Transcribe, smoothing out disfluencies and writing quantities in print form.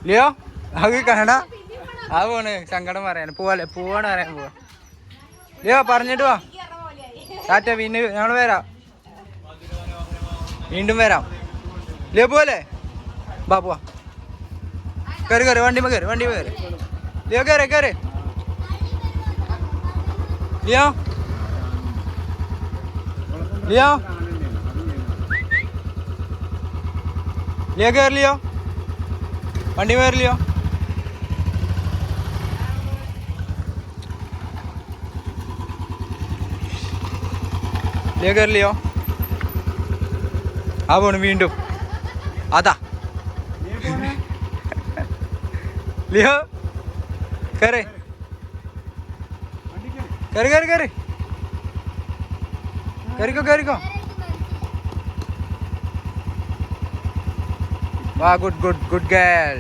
Leo അത് കാണ ആ പോണ് സങ്കടം പറയാൻ പോവാല്ലേ പോവാണ് പറയാൻ പോവാ ലിയോ പറഞ്ഞിട്ട് വാ ടാറ്റ പിന്നെ ഞങ്ങൾ വരാം വീണ്ടും വരാം ലിയോ പോലെ ബാ പോവാ കയറി കയറി വണ്ടി കയറി ലിയോ കയറി ലിയോ ലിയോ ലിയോ കയറിലിയോ വണ്ടി കയറിലിയോ ലിയോ കയറിലിയോ ആ പോണു വീണ്ടും അതാ ലിയോ കയറി കേറിക്കോ വാ ഗുഡ് ഗേൾ